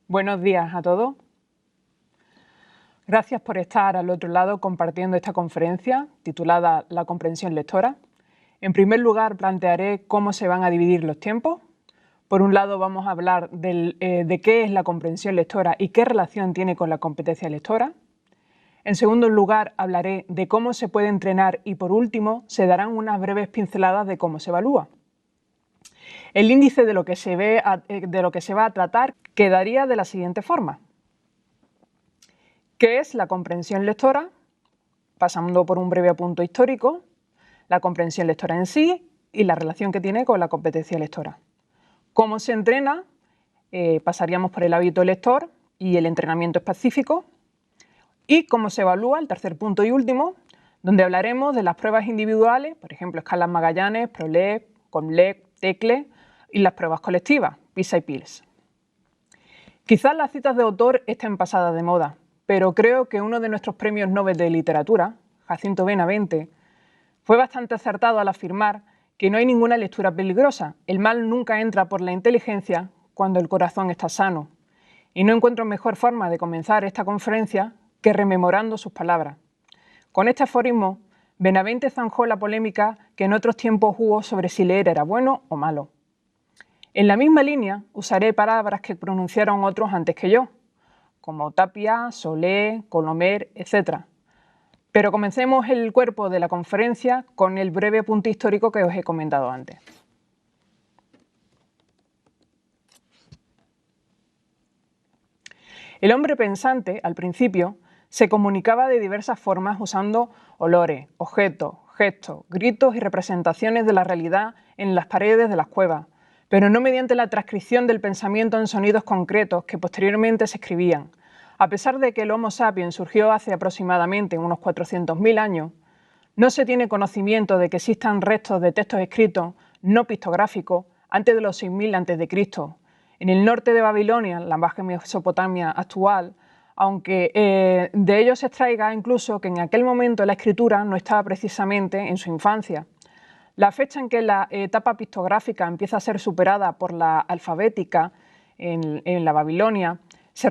Buenos días a todos. Gracias por estar al otro lado compartiendo esta conferencia titulada La comprensión lectora. En primer lugar, plantearé cómo se van a dividir los tiempos. Por un lado, vamos a hablar de qué es la comprensión lectora y qué relación tiene con la competencia lectora. En segundo lugar, hablaré de cómo se puede entrenar y, por último, se darán unas breves pinceladas de cómo se evalúa. El índice de lo que se va a tratar quedaría de la siguiente forma. ¿Qué es la comprensión lectora? Pasando por un breve apunto histórico, la comprensión lectora en sí y la relación que tiene con la competencia lectora. ¿Cómo se entrena? Pasaríamos por el hábito lector y el entrenamiento específico. Y cómo se evalúa, el tercer punto y último, donde hablaremos de las pruebas individuales, por ejemplo, escalas Magallanes, PROLEP, COMLEP, TECLE y las pruebas colectivas, PISA y PILS. Quizás las citas de autor estén pasadas de moda, pero creo que uno de nuestros premios Nobel de Literatura, Jacinto Benavente, fue bastante acertado al afirmar que no hay ninguna lectura peligrosa. El mal nunca entra por la inteligencia cuando el corazón está sano. Y no encuentro mejor forma de comenzar esta conferencia que rememorando sus palabras. Con este aforismo, Benavente zanjó la polémica que en otros tiempos hubo sobre si leer era bueno o malo. En la misma línea usaré palabras que pronunciaron otros antes que yo, como Tapia, Solé, Colomer, etc. Pero comencemos el cuerpo de la conferencia con el breve apunte histórico que os he comentado antes. El hombre pensante, al principio, se comunicaba de diversas formas usando olores, objetos, gestos, gritos y representaciones de la realidad en las paredes de las cuevas, pero no mediante la transcripción del pensamiento en sonidos concretos que posteriormente se escribían. A pesar de que el Homo sapiens surgió hace aproximadamente unos 400.000 años, no se tiene conocimiento de que existan restos de textos escritos no pictográficos antes de los 6.000 a.C. En el norte de Babilonia, la Baja Mesopotamia actual, aunque de ello se extraiga incluso que en aquel momento la escritura no estaba precisamente en su infancia. La fecha en que la etapa pictográfica empieza a ser superada por la alfabética en la Babilonia se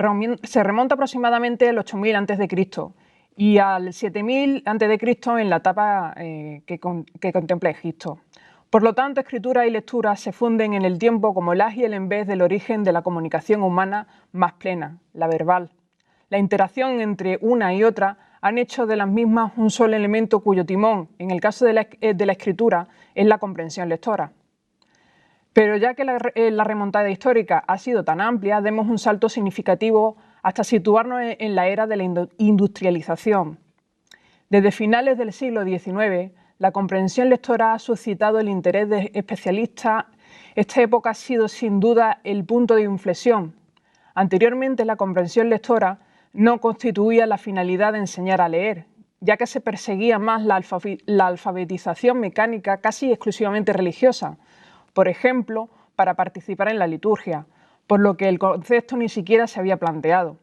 remonta aproximadamente al 8.000 a.C. y al 7.000 a.C. en la etapa que contempla Egipto. Por lo tanto, escritura y lectura se funden en el tiempo como el haz y el envés del origen de la comunicación humana más plena, la verbal. La interacción entre una y otra han hecho de las mismas un solo elemento cuyo timón, en el caso de la escritura, es la comprensión lectora. Pero ya que la remontada histórica ha sido tan amplia, demos un salto significativo hasta situarnos en la era de la industrialización. Desde finales del siglo XIX, la comprensión lectora ha suscitado el interés de especialistas. Esta época ha sido sin duda el punto de inflexión. Anteriormente, la comprensión lectora no constituía la finalidad de enseñar a leer, ya que se perseguía más la alfabetización mecánica casi exclusivamente religiosa, por ejemplo, para participar en la liturgia, por lo que el concepto ni siquiera se había planteado.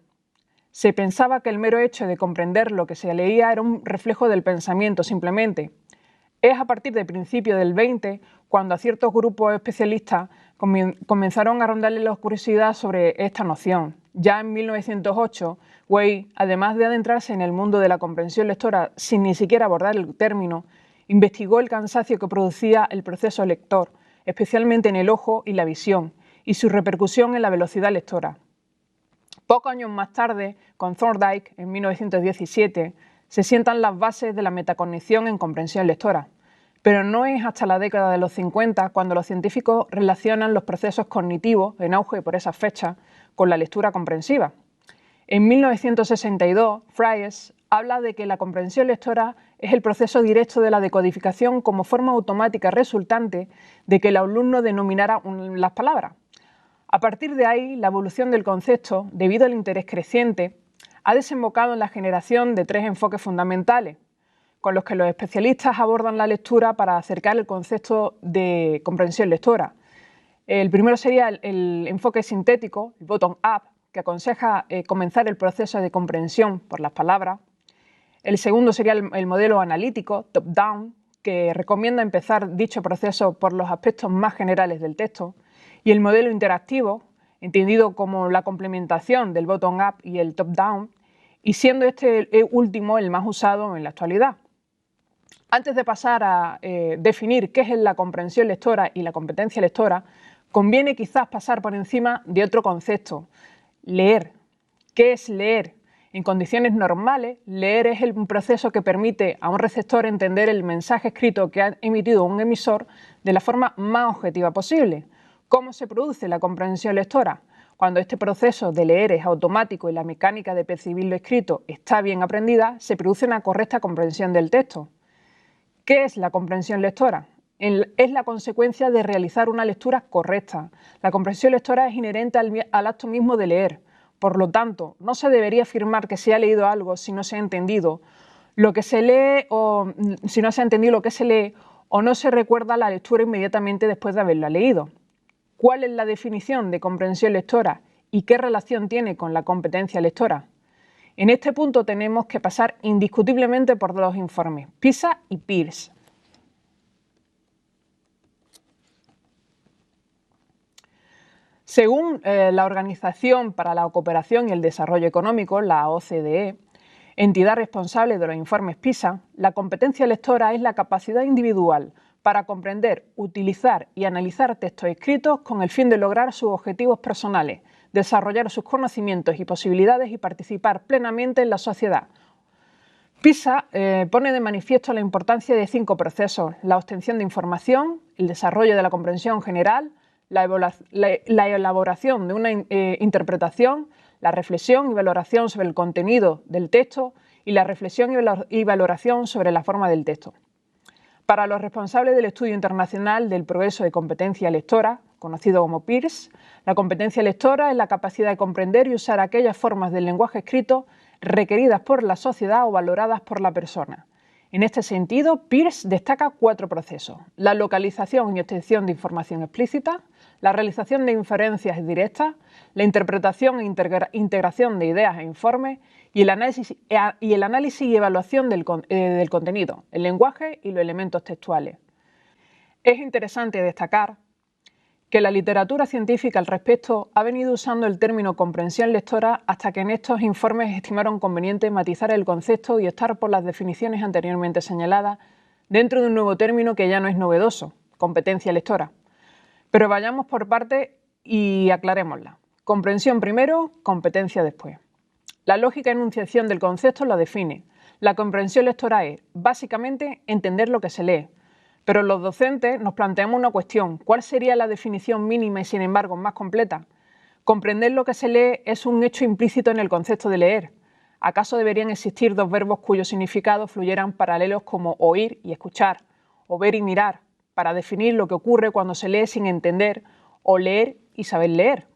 Se pensaba que el mero hecho de comprender lo que se leía era un reflejo del pensamiento simplemente. Es a partir del principio del 20 cuando a ciertos grupos especialistas comenzaron a rondarle la curiosidad sobre esta noción. Ya en 1908, Weil, además de adentrarse en el mundo de la comprensión lectora sin ni siquiera abordar el término, investigó el cansancio que producía el proceso lector, especialmente en el ojo y la visión, y su repercusión en la velocidad lectora. Pocos años más tarde, con Thorndike, en 1917, se sientan las bases de la metacognición en comprensión lectora. Pero no es hasta la década de los 50 cuando los científicos relacionan los procesos cognitivos, en auge por esas fechas, con la lectura comprensiva. En 1962, Fries habla de que la comprensión lectora es el proceso directo de la decodificación como forma automática resultante de que el alumno denominara las palabras. A partir de ahí, la evolución del concepto, debido al interés creciente, ha desembocado en la generación de tres enfoques fundamentales, con los que los especialistas abordan la lectura para acercar el concepto de comprensión lectora. El primero sería el enfoque sintético, el bottom-up, que aconseja comenzar el proceso de comprensión por las palabras. El segundo sería el modelo analítico, top-down, que recomienda empezar dicho proceso por los aspectos más generales del texto. Y el modelo interactivo, entendido como la complementación del bottom-up y el top-down, y siendo este último el más usado en la actualidad. Antes de pasar a definir qué es la comprensión lectora y la competencia lectora, conviene quizás pasar por encima de otro concepto: leer. ¿Qué es leer? En condiciones normales, leer es un proceso que permite a un receptor entender el mensaje escrito que ha emitido un emisor de la forma más objetiva posible. ¿Cómo se produce la comprensión lectora? Cuando este proceso de leer es automático y la mecánica de percibir lo escrito está bien aprendida, se produce una correcta comprensión del texto. ¿Qué es la comprensión lectora? Es la consecuencia de realizar una lectura correcta. La comprensión lectora es inherente al acto mismo de leer. Por lo tanto, no se debería afirmar que se ha leído algo si no se ha entendido lo que se lee o si no se ha entendido lo que se lee o no se recuerda la lectura inmediatamente después de haberla leído. ¿Cuál es la definición de comprensión lectora y qué relación tiene con la competencia lectora? En este punto tenemos que pasar indiscutiblemente por dos informes, PISA y Peirce. Según la Organización para la Cooperación y el Desarrollo Económico, la OCDE, entidad responsable de los informes PISA, la competencia lectora es la capacidad individual para comprender, utilizar y analizar textos escritos con el fin de lograr sus objetivos personales, desarrollar sus conocimientos y posibilidades y participar plenamente en la sociedad. PISA pone de manifiesto la importancia de 5 procesos: la obtención de información, el desarrollo de la comprensión general, la elaboración de una interpretación, la reflexión y valoración sobre el contenido del texto y la reflexión y valoración sobre la forma del texto. Para los responsables del estudio internacional del progreso de competencia lectora, conocido como Peirce, la competencia lectora es la capacidad de comprender y usar aquellas formas del lenguaje escrito requeridas por la sociedad o valoradas por la persona. En este sentido, Peirce destaca 4 procesos: la localización y obtención de información explícita, la realización de inferencias directas, la interpretación e integración de ideas e informes y el análisis y evaluación del contenido, el lenguaje y los elementos textuales. Es interesante destacar que la literatura científica al respecto ha venido usando el término comprensión lectora hasta que en estos informes estimaron conveniente matizar el concepto y optar por las definiciones anteriormente señaladas dentro de un nuevo término que ya no es novedoso: competencia lectora. Pero vayamos por partes y aclarémosla. Comprensión primero, competencia después. La lógica enunciación del concepto lo define. La comprensión lectora es, básicamente, entender lo que se lee. Pero los docentes nos planteamos una cuestión: ¿cuál sería la definición mínima y, sin embargo, más completa? Comprender lo que se lee es un hecho implícito en el concepto de leer. ¿Acaso deberían existir 2 verbos cuyos significados fluyeran paralelos como oír y escuchar, o ver y mirar, para definir lo que ocurre cuando se lee sin entender, o leer y saber leer?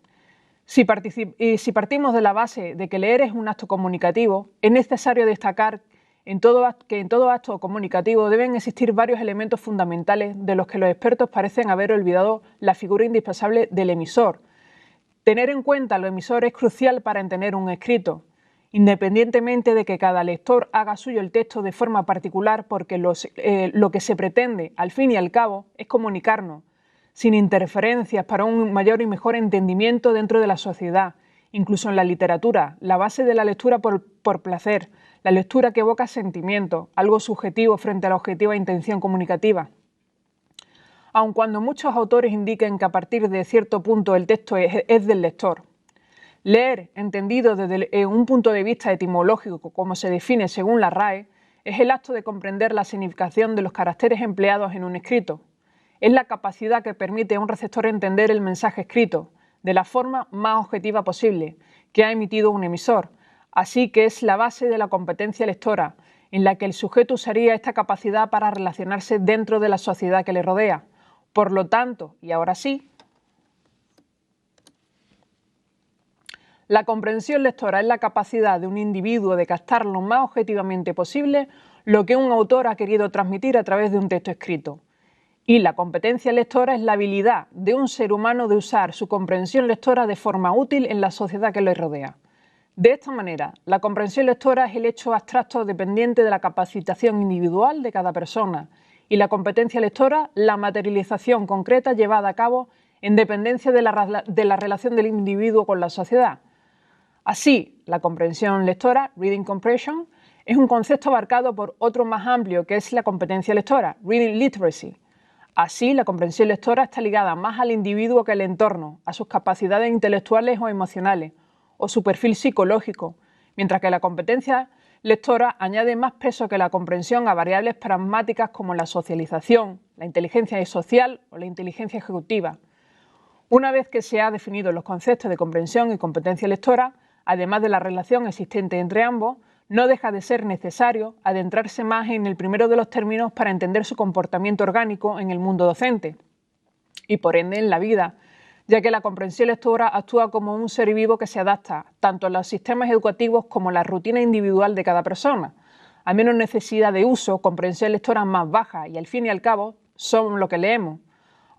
Si partimos de la base de que leer es un acto comunicativo, es necesario destacar que en todo acto comunicativo deben existir varios elementos fundamentales de los que los expertos parecen haber olvidado la figura indispensable del emisor. Tener en cuenta al emisor es crucial para entender un escrito, independientemente de que cada lector haga suyo el texto de forma particular, porque lo que se pretende, al fin y al cabo, es comunicarnos, sin interferencias, para un mayor y mejor entendimiento dentro de la sociedad. Incluso en la literatura, la base de la lectura por placer, la lectura que evoca sentimientos, algo subjetivo frente a la objetiva intención comunicativa. Aun cuando muchos autores indiquen que a partir de cierto punto el texto es del lector. Leer, entendido desde un punto de vista etimológico, como se define según la RAE, es el acto de comprender la significación de los caracteres empleados en un escrito. Es la capacidad que permite a un receptor entender el mensaje escrito de la forma más objetiva posible que ha emitido un emisor. Así que es la base de la competencia lectora, en la que el sujeto usaría esta capacidad para relacionarse dentro de la sociedad que le rodea. Por lo tanto, y ahora sí, la comprensión lectora es la capacidad de un individuo de captar lo más objetivamente posible lo que un autor ha querido transmitir a través de un texto escrito. Y la competencia lectora es la habilidad de un ser humano de usar su comprensión lectora de forma útil en la sociedad que le rodea. De esta manera, la comprensión lectora es el hecho abstracto dependiente de la capacitación individual de cada persona y la competencia lectora la materialización concreta llevada a cabo en dependencia de la relación del individuo con la sociedad. Así, la comprensión lectora, reading comprehension, es un concepto abarcado por otro más amplio que es la competencia lectora, reading literacy. Así, la comprensión lectora está ligada más al individuo que al entorno, a sus capacidades intelectuales o emocionales, o su perfil psicológico, mientras que la competencia lectora añade más peso que la comprensión a variables pragmáticas como la socialización, la inteligencia social o la inteligencia ejecutiva. Una vez que se han definido los conceptos de comprensión y competencia lectora, además de la relación existente entre ambos, no deja de ser necesario adentrarse más en el primero de los términos para entender su comportamiento orgánico en el mundo docente y por ende en la vida, ya que la comprensión lectora actúa como un ser vivo que se adapta tanto a los sistemas educativos como a la rutina individual de cada persona. A menos necesidad de uso, comprensión lectora más baja y al fin y al cabo son lo que leemos.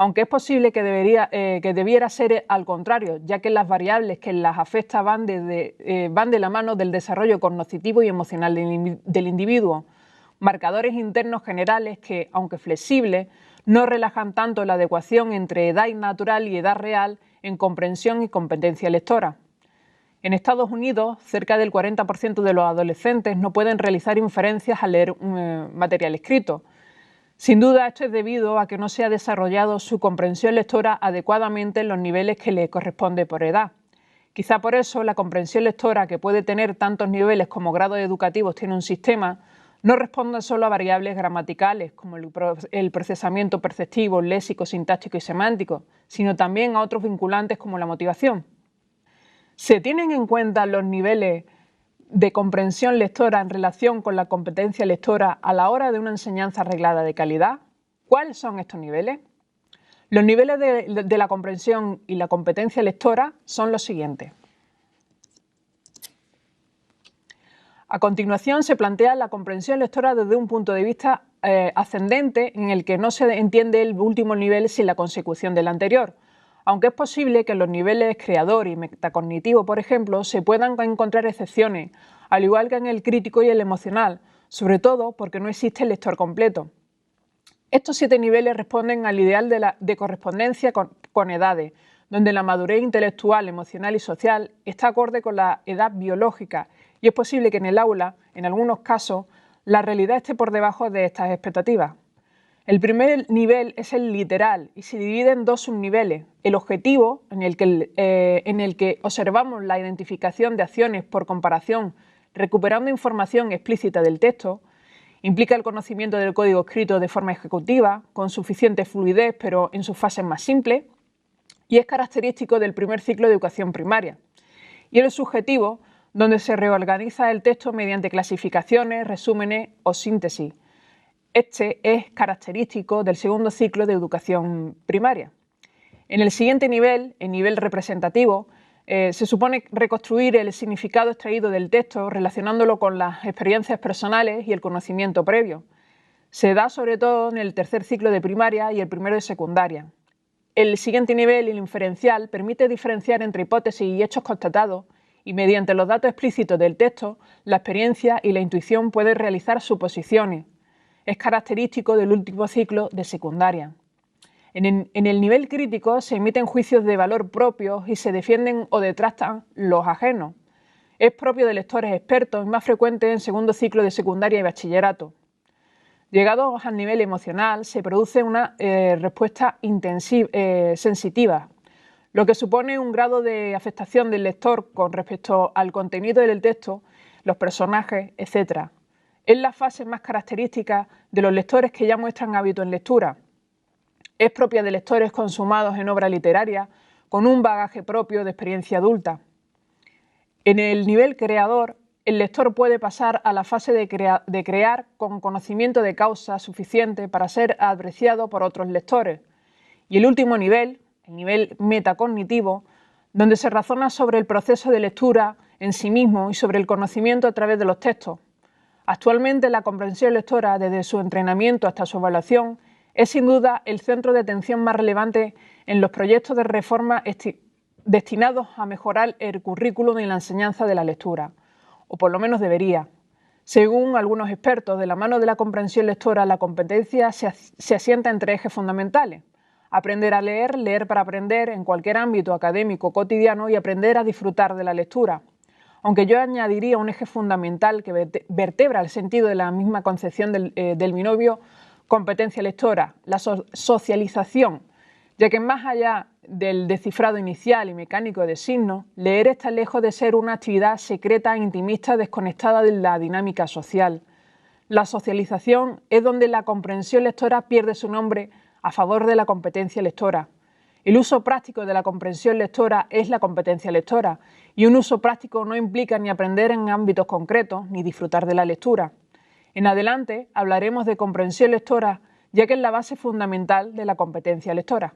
Aunque es posible que debiera ser al contrario, ya que las variables que las afecta van de la mano del desarrollo cognitivo y emocional del individuo, marcadores internos generales que, aunque flexibles, no relajan tanto la adecuación entre edad natural y edad real en comprensión y competencia lectora. En Estados Unidos, cerca del 40% de los adolescentes no pueden realizar inferencias al leer material escrito. Sin duda, esto es debido a que no se ha desarrollado su comprensión lectora adecuadamente en los niveles que le corresponde por edad. Quizá por eso la comprensión lectora, que puede tener tantos niveles como grados educativos tiene un sistema, no responde solo a variables gramaticales como el procesamiento perceptivo, léxico, sintáctico y semántico, sino también a otros vinculantes como la motivación. ¿Se tienen en cuenta los niveles de comprensión lectora en relación con la competencia lectora a la hora de una enseñanza reglada de calidad? ¿Cuáles son estos niveles? Los niveles de la comprensión y la competencia lectora son los siguientes. A continuación se plantea la comprensión lectora desde un punto de vista ascendente en el que no se entiende el último nivel sin la consecución del anterior, aunque es posible que en los niveles creador y metacognitivo, por ejemplo, se puedan encontrar excepciones, al igual que en el crítico y el emocional, sobre todo porque no existe el lector completo. Estos 7 niveles responden al ideal de correspondencia con edades, donde la madurez intelectual, emocional y social está acorde con la edad biológica y es posible que en el aula, en algunos casos, la realidad esté por debajo de estas expectativas. El primer nivel es el literal y se divide en 2 subniveles. El objetivo, en el que observamos la identificación de acciones por comparación, recuperando información explícita del texto, implica el conocimiento del código escrito de forma ejecutiva, con suficiente fluidez pero en sus fases más simples, y es característico del primer ciclo de educación primaria. Y el subjetivo, donde se reorganiza el texto mediante clasificaciones, resúmenes o síntesis. Este es característico del segundo ciclo de educación primaria. En el siguiente nivel, el nivel representativo, se supone reconstruir el significado extraído del texto relacionándolo con las experiencias personales y el conocimiento previo. Se da sobre todo en el tercer ciclo de primaria y el primero de secundaria. El siguiente nivel, el inferencial, permite diferenciar entre hipótesis y hechos constatados y mediante los datos explícitos del texto, la experiencia y la intuición pueden realizar suposiciones. Es característico del último ciclo de secundaria. En el nivel crítico se emiten juicios de valor propios y se defienden o detractan los ajenos. Es propio de lectores expertos y más frecuente en segundo ciclo de secundaria y bachillerato. Llegados al nivel emocional, se produce una respuesta sensitiva, lo que supone un grado de afectación del lector con respecto al contenido del texto, los personajes, etc. Es la fase más característica de los lectores que ya muestran hábito en lectura. Es propia de lectores consumados en obra literaria, con un bagaje propio de experiencia adulta. En el nivel creador, el lector puede pasar a la fase de crear con conocimiento de causa suficiente para ser apreciado por otros lectores. Y el último nivel, el nivel metacognitivo, donde se razona sobre el proceso de lectura en sí mismo y sobre el conocimiento a través de los textos. Actualmente la comprensión lectora, desde su entrenamiento hasta su evaluación, es sin duda el centro de atención más relevante en los proyectos de reforma destinados a mejorar el currículum y la enseñanza de la lectura, o por lo menos debería. Según algunos expertos, de la mano de la comprensión lectora, la competencia se asienta en 3 ejes fundamentales: Aprender a leer, leer para aprender en cualquier ámbito académico cotidiano y aprender a disfrutar de la lectura. Aunque yo añadiría un eje fundamental que vertebra el sentido de la misma concepción del binomio competencia lectora, la socialización, ya que más allá del descifrado inicial y mecánico de signos, leer está lejos de ser una actividad secreta, intimista, desconectada de la dinámica social. La socialización es donde la comprensión lectora pierde su nombre a favor de la competencia lectora. El uso práctico de la comprensión lectora es la competencia lectora, y un uso práctico no implica ni aprender en ámbitos concretos ni disfrutar de la lectura. En adelante hablaremos de comprensión lectora, ya que es la base fundamental de la competencia lectora.